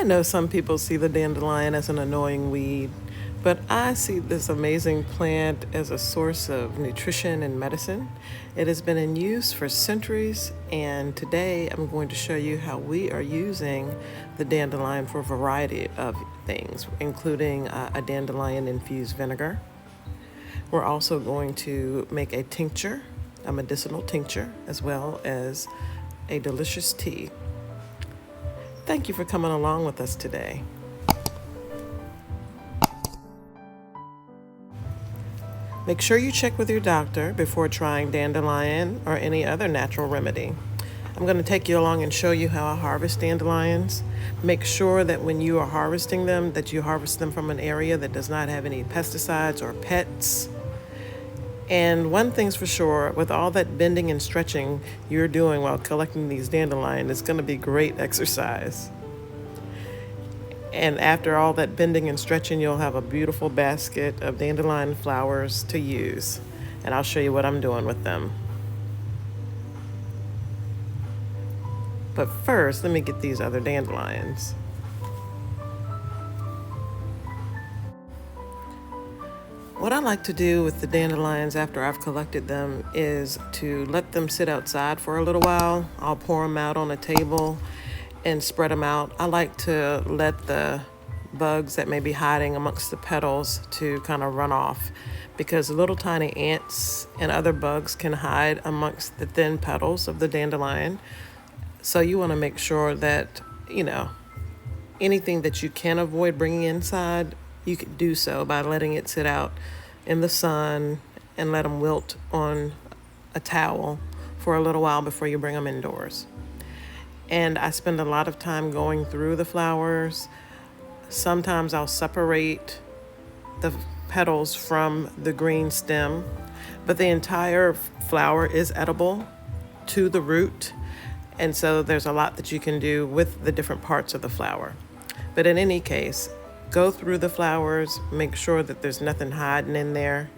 I know some people see the dandelion as an annoying weed, but I see this amazing plant as a source of nutrition and medicine. It has been in use for centuries, and today I'm going to show you how we are using the dandelion for a variety of things, including a dandelion infused vinegar. We're also going to make a tincture, a medicinal tincture, as well as a delicious tea. Thank you for coming along with us today. Make sure you check with your doctor before trying dandelion or any other natural remedy. I'm going to take you along and show you how I harvest dandelions. Make sure that when you are harvesting them, that you harvest them from an area that does not have any pesticides or pets. And one thing's for sure, with all that bending and stretching you're doing while collecting these dandelions, it's going to be great exercise. And after all that bending and stretching, you'll have a beautiful basket of dandelion flowers to use. And I'll show you what I'm doing with them. But first, let me get these other dandelions. What I like to do with the dandelions after I've collected them is to let them sit outside for a little while. I'll pour them out on a table and spread them out. I like to let the bugs that may be hiding amongst the petals to kind of run off, because little tiny ants and other bugs can hide amongst the thin petals of the dandelion. So you want to make sure that, anything that you can avoid bringing inside, you can do so by letting it sit out in the sun and let them wilt on a towel for a little while before you bring them indoors. And I spend a lot of time going through the flowers. Sometimes I'll separate the petals from the green stem, but the entire flower is edible to the root. And so there's a lot that you can do with the different parts of the flower. But in any case, go through the flowers, make sure that there's nothing hiding in there.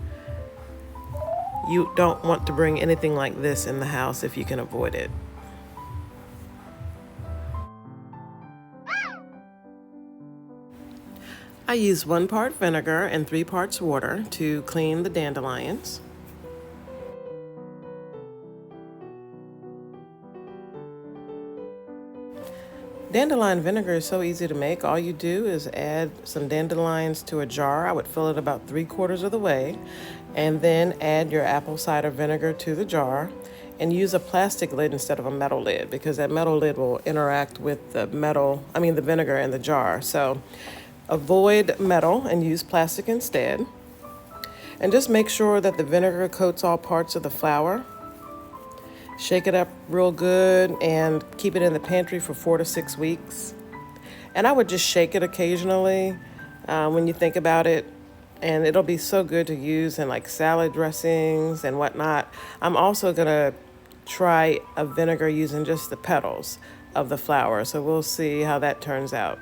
You don't want to bring anything like this in the house if you can avoid it. I use 1 part vinegar and 3 parts water to clean the dandelions. Dandelion vinegar is so easy to make. All you do is add some dandelions to a jar. I would fill it about 3/4 of the way, and then add your apple cider vinegar to the jar, and use a plastic lid instead of a metal lid, because that metal lid will interact with the vinegar in the jar. So avoid metal and use plastic instead. And just make sure that the vinegar coats all parts of the flower. Shake it up real good and keep it in the pantry for 4 to 6 weeks. And I would just shake it occasionally when you think about it. And it'll be so good to use in like salad dressings and whatnot. I'm also going to try a vinegar using just the petals of the flower. So we'll see how that turns out.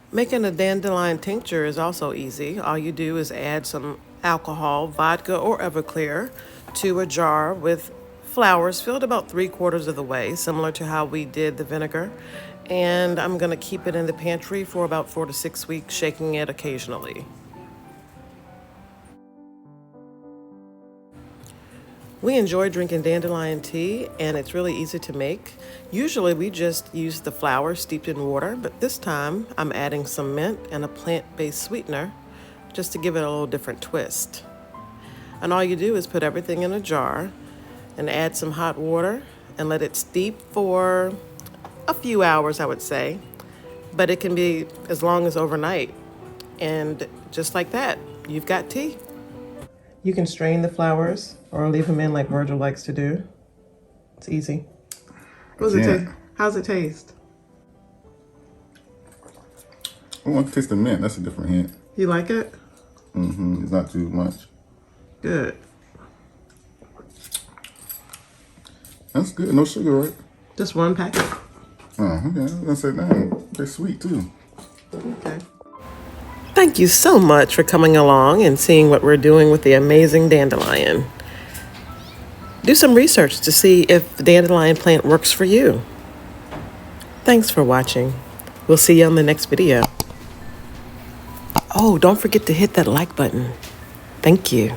Making a dandelion tincture is also easy. All you do is add some alcohol, vodka, or Everclear to a jar with flowers filled about 3/4 of the way, similar to how we did the vinegar. And I'm going to keep it in the pantry for about 4 to 6 weeks, shaking it occasionally. We enjoy drinking dandelion tea, and it's really easy to make. Usually we just use the flower steeped in water, but this time I'm adding some mint and a plant-based sweetener just to give it a little different twist. And all you do is put everything in a jar and add some hot water and let it steep for a few hours, I would say. But it can be as long as overnight. And just like that, you've got tea. You can strain the flowers or leave them in like Virgil likes to do. It's easy. How's it taste? I want to taste the mint. That's a different hint. You like it? Mm-hmm. It's not too much. Good. That's good. No sugar, right? Just 1 packet. Oh, okay. I was gonna say, dang, they're sweet too. Okay. Thank you so much for coming along and seeing what we're doing with the amazing dandelion. Do some research to see if the dandelion plant works for you. Thanks for watching. We'll see you on the next video. Oh, don't forget to hit that like button. Thank you.